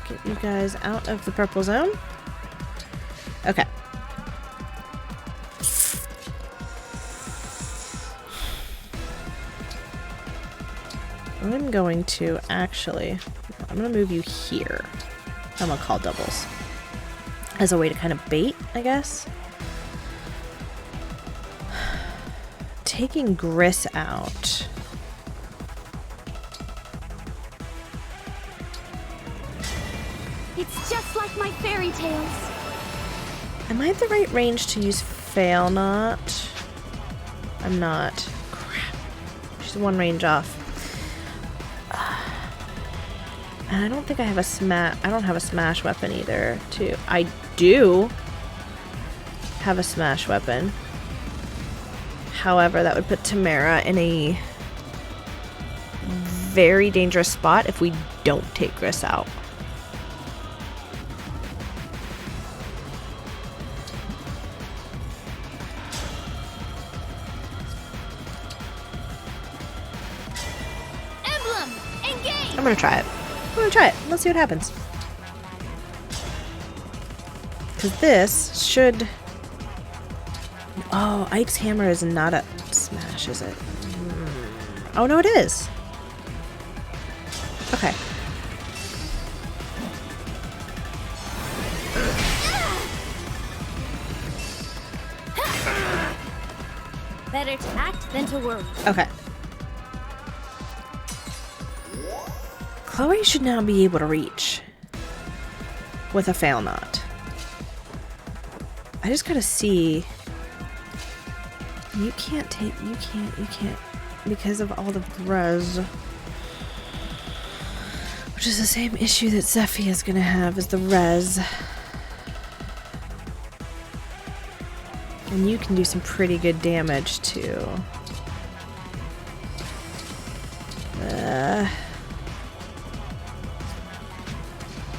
Get you guys out of the purple zone. Okay. I'm going to actually, I'm going to move you here. I'm going to call doubles. As a way to kind of bait, I guess. Taking Gris out. It's just like my fairy tales. Am I at the right range to use Fail Not? I'm not. Crap. She's one range off. And I don't think I have a smash weapon either, too. I do have a smash weapon. However, that would put Tamara in a very dangerous spot if we don't take Gris out. Emblem Engage. I'm gonna try it. I'm gonna try it. Let's see what happens. Because this should... Oh, Ike's hammer is not a smash, is it? Oh, no, it is. Okay. Better to act than to worry. Okay. Chloe should now be able to reach with a Fail Not. I just gotta see. You can't, because of all the res. Which is the same issue that Zephy is gonna have, is the res. And you can do some pretty good damage too.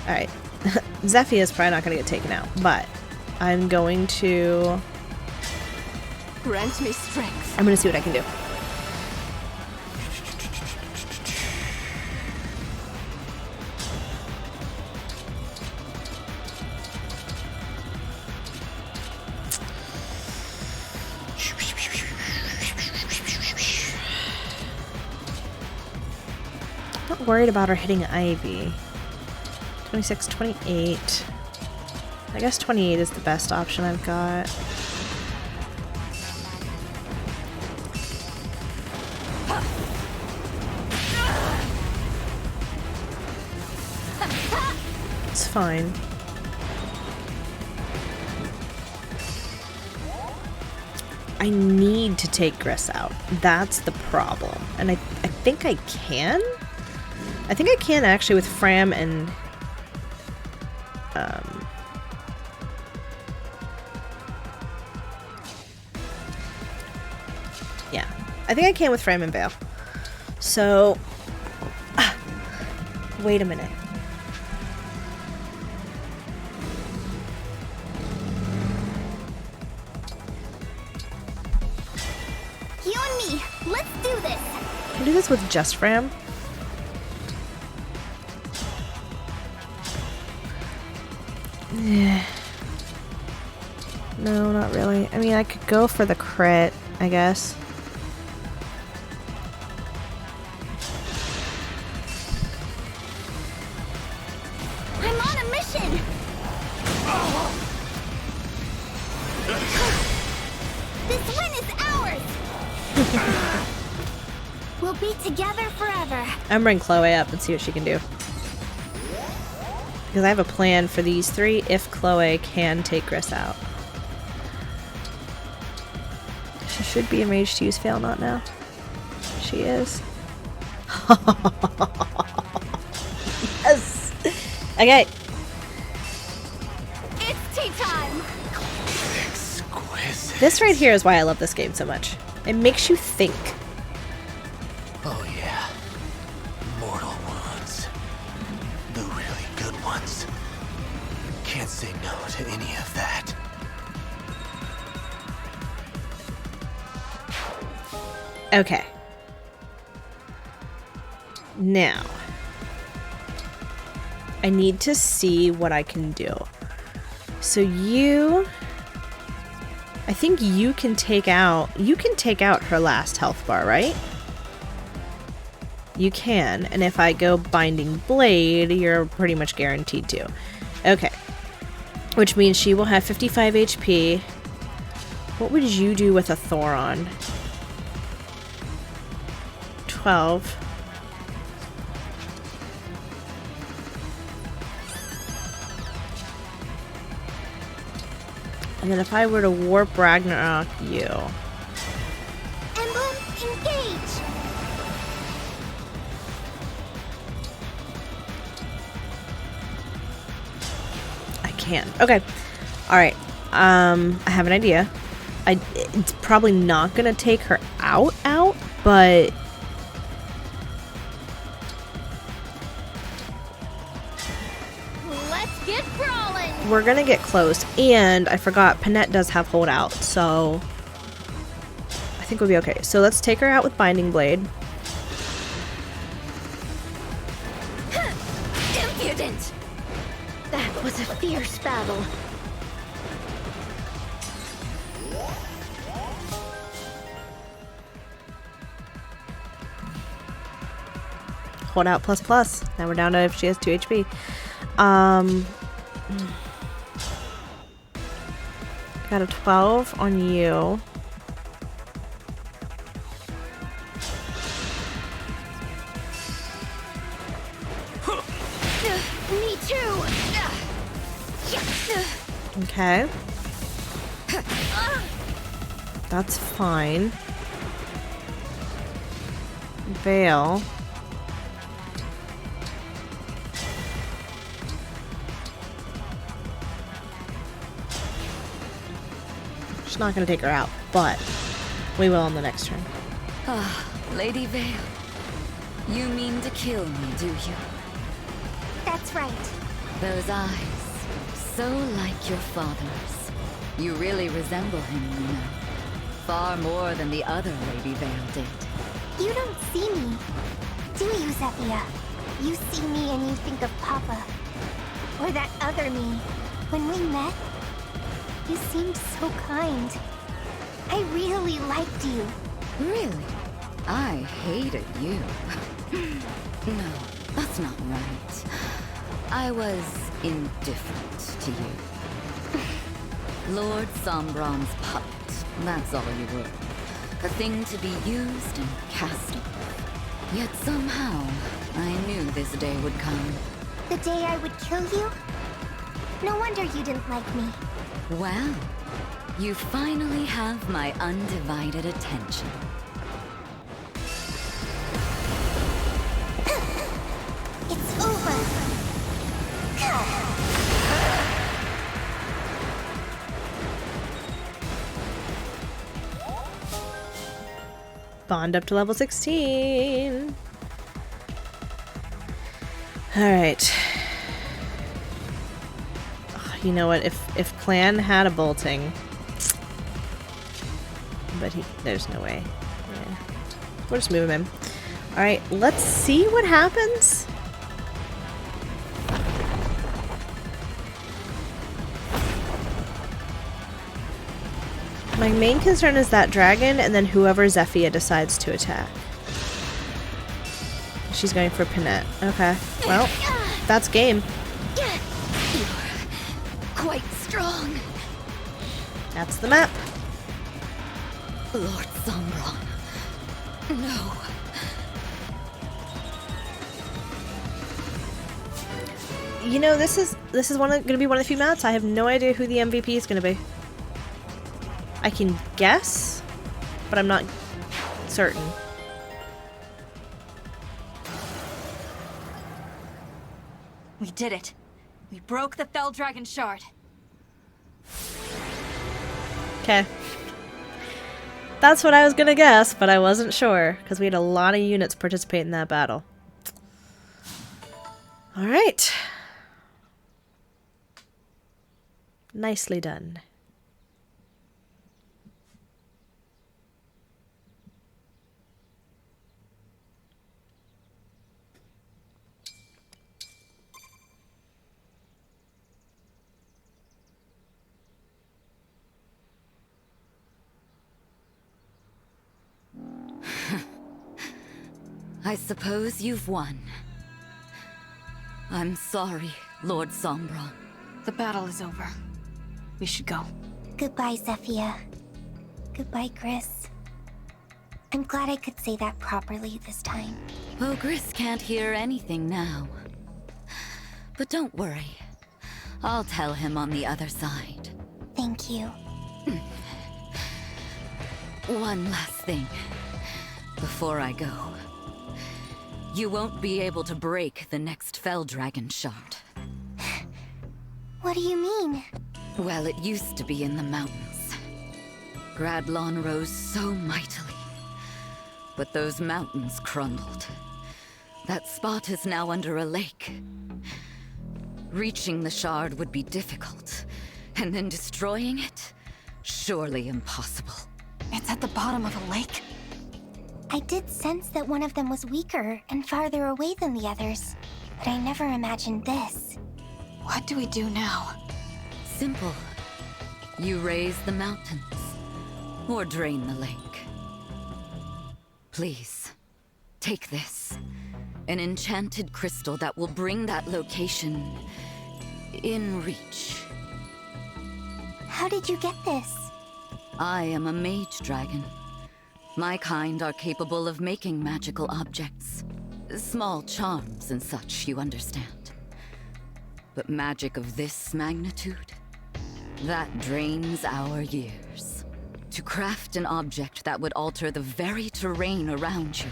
Alright. Zephy is probably not going to get taken out, but I'm going to... Grant me strength. I'm going to see what I can do. Not worried about her hitting Ivy. 26, 28. I guess 28 is the best option I've got. It's fine. I need to take Gris out. That's the problem. And I think I can? I think I can actually with Fram and... yeah. I think I can with Fram and Vale. So... wait a minute. You and me, let's do this! Can I do this with just Fram? No, not really. I mean, I could go for the crit, I guess. I'm on a mission! This win is ours! We'll be together forever. I'm bringing Chloe up and see what she can do. Because I have a plan for these three if Chloe can take Gris out. She should be enraged to use Fail Not now. She is. Yes! Okay. It's tea time! Exquisite. This right here is why I love this game so much. It makes you think. Oh yeah. Mortal wounds. The really good ones. Can't say no to any of that. Okay. Now, I need to see what I can do. So you, I think you can take out her last health bar, right? You can, and if I go Binding Blade, you're pretty much guaranteed to. Okay. Which means she will have 55 HP. What would you do with a Thoron? 12. And then if I were to Warp Ragnarok you. Emblem Engage! I can. Okay. Alright. I have an idea. It's probably not gonna take her out, but Let's get brawling! we're gonna get close. And I forgot, Panette does have holdout, so I think we'll be okay. So let's take her out with Binding Blade. Impudent! That was a fierce battle. Holdout plus plus. Now we're down to if she has 2 HP. Got a 12 on you. Me too! Okay. That's fine. Veil. not gonna take her out, but we will on the next turn. Ah, Lady Vale. You mean to kill me, do you? That's right. Those eyes, so like your father's. You really resemble him, you know. Far more than the other Lady Vale did. You don't see me, do you, Zephyr? You see me and you think of Papa. Or that other me. When we met, you seemed so kind. I really liked you. Really? I hated you. No, that's not right. I was indifferent to you. Lord Sombron's puppet, that's all you were. A thing to be used and cast off. Yet somehow, I knew this day would come. The day I would kill you? No wonder you didn't like me. Well, you finally have my undivided attention. It's over. Bond up to level 16. Alright. Oh, you know what? If Clan had a bolting. But there's no way. Yeah. We'll just move him in. Alright, let's see what happens. My main concern is that dragon and then whoever Zephyr decides to attack. She's going for Pinette. Okay. Well, that's game. You're quite strong. That's the map. Lord Sombron. No. You know, this is gonna be one of the few maps. I have no idea who the MVP is gonna be. I can guess, but I'm not certain. We did it. We broke the Fell Dragon Shard. Okay. That's what I was gonna guess, but I wasn't sure, because we had a lot of units participate in that battle. Alright. Nicely done. I suppose you've won. I'm sorry, Lord Sombron. The battle is over. We should go. Goodbye, Zephyr. Goodbye, Gris. I'm glad I could say that properly this time. Well, Gris can't hear anything now. But don't worry. I'll tell him on the other side. Thank you. One last thing. Before I go. You won't be able to break the next Fell Dragon Shard. What do you mean? Well, it used to be in the mountains. Gradlon rose so mightily. But those mountains crumbled. That spot is now under a lake. Reaching the shard would be difficult. And then destroying it? Surely impossible. It's at the bottom of a lake? I did sense that one of them was weaker and farther away than the others, but I never imagined this. What do we do now? Simple. You raise the mountains, or drain the lake. Please, take this. An enchanted crystal that will bring that location in reach. How did you get this? I am a mage dragon. My kind are capable of making magical objects. Small charms and such, you understand. But magic of this magnitude? That drains our years. To craft an object that would alter the very terrain around you.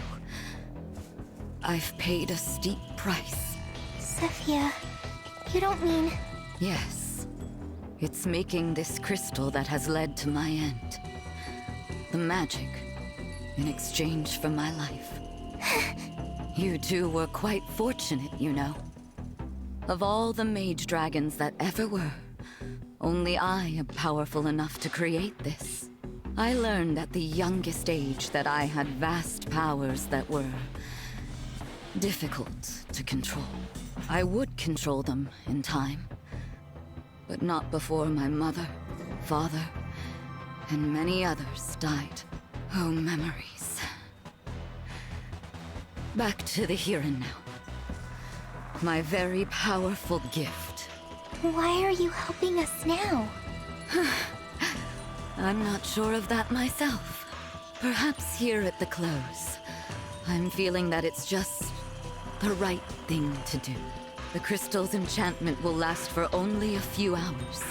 I've paid a steep price. Zephyr, you don't mean... Yes. It's making this crystal that has led to my end. The magic, in exchange for my life. You two were quite fortunate, you know. Of all the mage dragons that ever were, only I am powerful enough to create this. I learned at the youngest age that I had vast powers that were difficult to control. I would control them in time, but not before my mother, father, and many others died. Oh, memories. Back to the here and now. My very powerful gift. Why are you helping us now? I'm not sure of that myself. Perhaps here at the close, I'm feeling that it's just the right thing to do. The crystal's enchantment will last for only a few hours.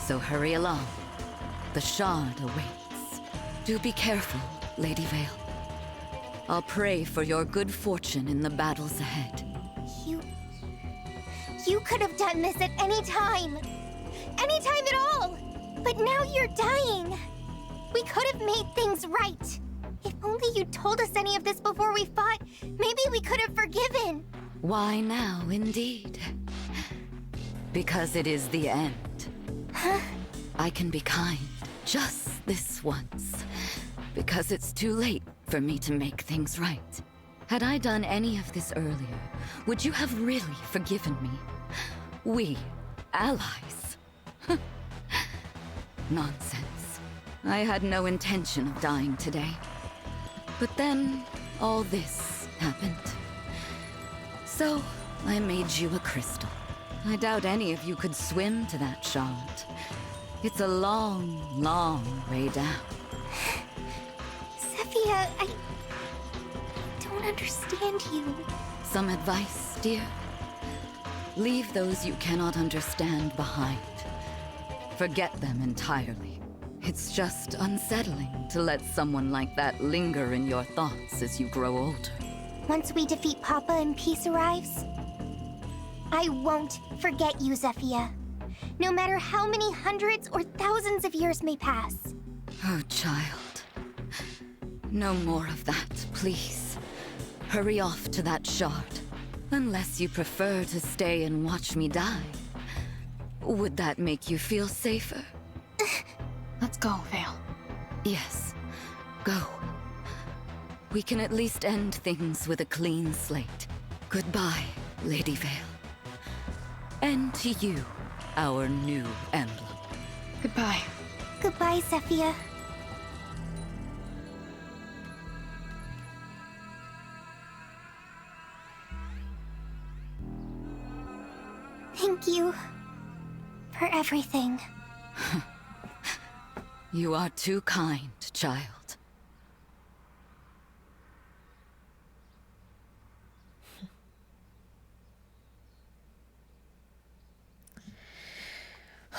So hurry along. The shard awaits. Do be careful, Lady Vale. I'll pray for your good fortune in the battles ahead. You could have done this at any time. Any time at all. But now you're dying. We could have made things right. If only you told us any of this before we fought, maybe we could have forgiven. Why now, indeed? Because it is the end. Huh? I can be kind just this once. Because it's too late for me to make things right. Had I done any of this earlier, would you have really forgiven me? We, allies. Nonsense. I had no intention of dying today. But then, all this happened. So, I made you a crystal. I doubt any of you could swim to that shard. It's a long, long way down. Zephyr, I don't understand you. Some advice, dear? Leave those you cannot understand behind. Forget them entirely. It's just unsettling to let someone like that linger in your thoughts as you grow older. Once we defeat Papa and peace arrives, I won't forget you, Zephyr. No matter how many hundreds or thousands of years may pass. Oh, child. No more of that, please. Hurry off to that shard. Unless you prefer to stay and watch me die. Would that make you feel safer? Let's go, Vale. Yes, go. We can at least end things with a clean slate. Goodbye, Lady Vale. And to you, our new emblem. Goodbye. Goodbye, Zephyr. Thank you for everything. You are too kind, child.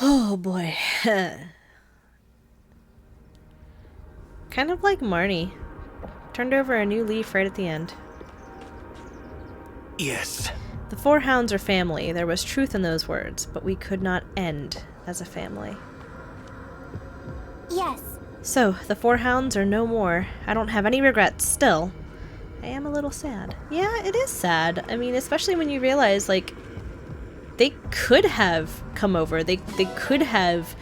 Oh boy. Kind of like Marnie. Turned over a new leaf right at the end. Yes. The four hounds are family. There was truth in those words, but we could not end as a family. Yes. So, the four hounds are no more. I don't have any regrets still. I am a little sad. Yeah, it is sad. I mean, especially when you realize, like, they could have come over. They could have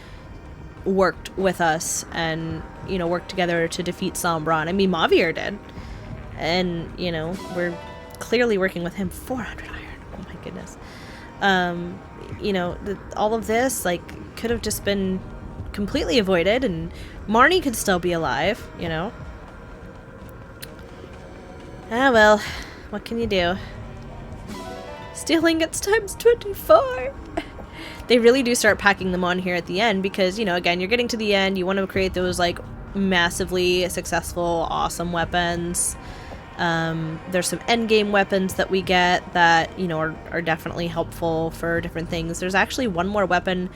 worked with us and, you know, worked together to defeat Sombron. I mean, Mauvier did. And, you know, we're clearly working with him. 400 iron. Oh my goodness. You know, all of this, like, could have just been completely avoided, and Marnie could still be alive, you know? Ah, well, what can you do? Stealing gets times 24! They really do start packing them on here at the end because, you know, again, you're getting to the end, you want to create those, like, massively successful, awesome weapons. There's some endgame weapons that we get that, you know, are definitely helpful for different things. There's actually one more weapon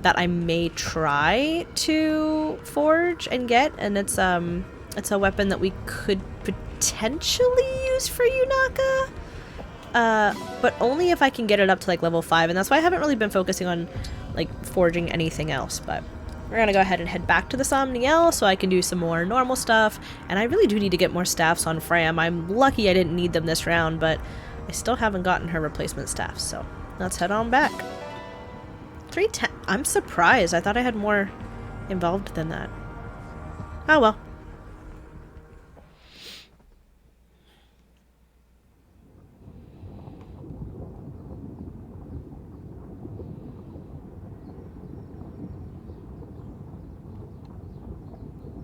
that I may try to forge and get, and it's a weapon that we could potentially use for Yunaka, but only if I can get it up to like level 5, and that's why I haven't really been focusing on like forging anything else, but we're gonna go ahead and head back to the Somniel so I can do some more normal stuff, and I really do need to get more staffs on Fram. I'm lucky I didn't need them this round, but I still haven't gotten her replacement staff, so let's head on back. 310. I'm surprised. I thought I had more involved than that. Oh well.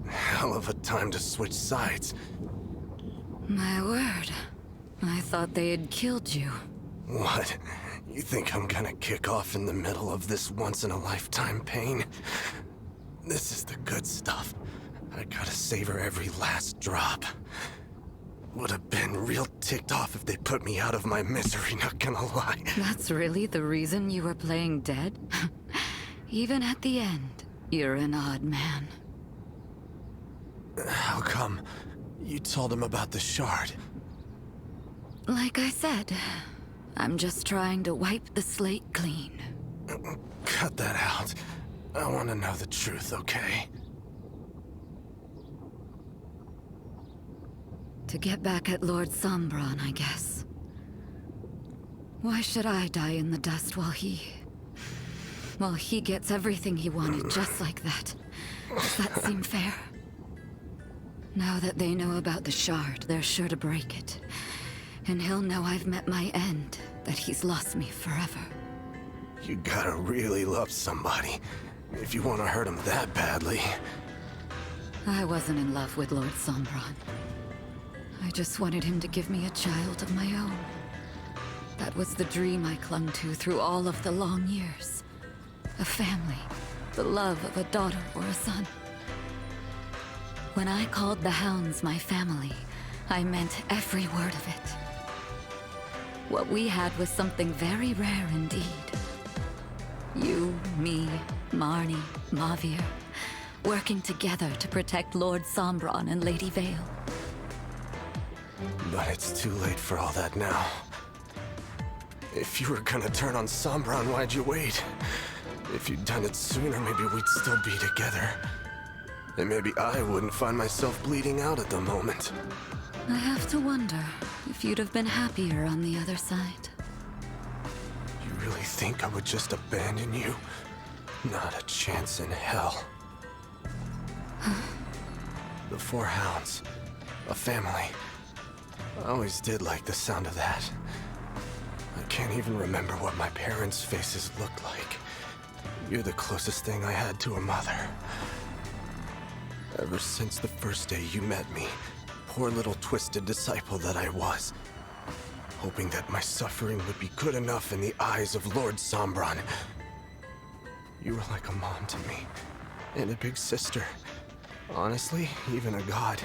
Hell of a time to switch sides. My word. I thought they had killed you. What? You think I'm gonna kick off in the middle of this once-in-a-lifetime pain? This is the good stuff. I gotta savor every last drop. Would have been real ticked off if they put me out of my misery, not gonna lie. That's really the reason you were playing dead? Even at the end, you're an odd man. How come? You told him about the shard. Like I said, I'm just trying to wipe the slate clean. Cut that out. I want to know the truth, okay? To get back at Lord Sombron, I guess. Why should I die in the dust while he gets everything he wanted just like that? Does that seem fair? Now that they know about the shard, they're sure to break it. And he'll know I've met my end, that he's lost me forever. You gotta really love somebody if you want to hurt him that badly. I wasn't in love with Lord Sombron. I just wanted him to give me a child of my own. That was the dream I clung to through all of the long years. A family, the love of a daughter or a son. When I called the Hounds my family, I meant every word of it. What we had was something very rare indeed. You, me, Marnie, Mavir, working together to protect Lord Sombron and Lady Vale. But it's too late for all that now. If you were gonna turn on Sombron, why'd you wait? If you'd done it sooner, maybe we'd still be together. And maybe I wouldn't find myself bleeding out at the moment. I have to wonder if you'd have been happier on the other side. You really think I would just abandon you? Not a chance in hell. The 4 Hounds. A family. I always did like the sound of that. I can't even remember what my parents' faces looked like. You're the closest thing I had to a mother. Ever since the first day you met me, poor little twisted disciple that I was, hoping that my suffering would be good enough in the eyes of Lord Sombron. You were like a mom to me, and a big sister. Honestly, even a god.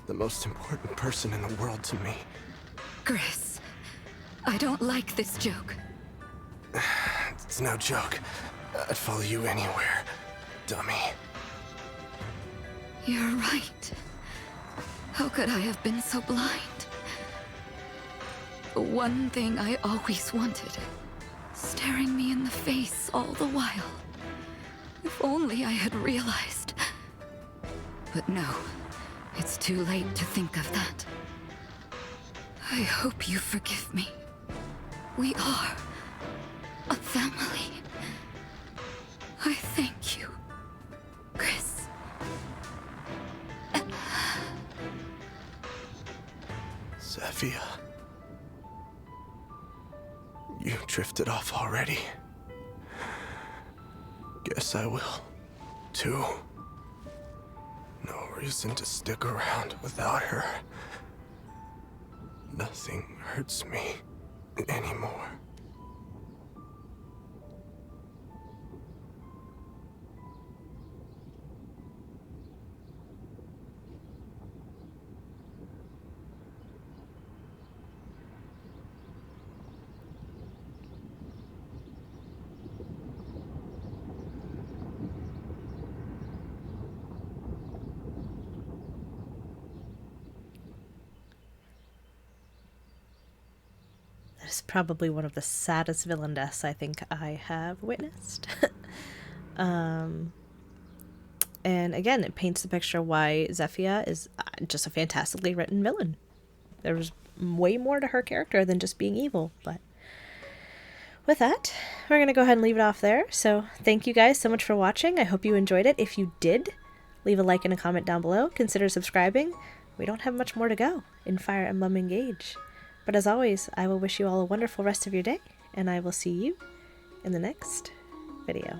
The most important person in the world to me. Chris, I don't like this joke. It's no joke. I'd follow you anywhere, dummy. You're right. How could I have been so blind? The one thing I always wanted, staring me in the face all the while. If only I had realized. But no, it's too late to think of that. I hope you forgive me. We are a family. I thank you, Chris. Zephyr. You drifted off already. Guess I will, too. No reason to stick around without her. Nothing hurts me anymore. is probably one of the saddest villain deaths I think I have witnessed. And again, it paints the picture why Zephyia is just a fantastically written villain. There's way more to her character than just being evil, but with that, we're going to go ahead and leave it off there. So thank you guys so much for watching. I hope you enjoyed it. If you did, leave a like and a comment down below. Consider subscribing. We don't have much more to go in Fire Emblem Engage. But as always, I will wish you all a wonderful rest of your day, and I will see you in the next video.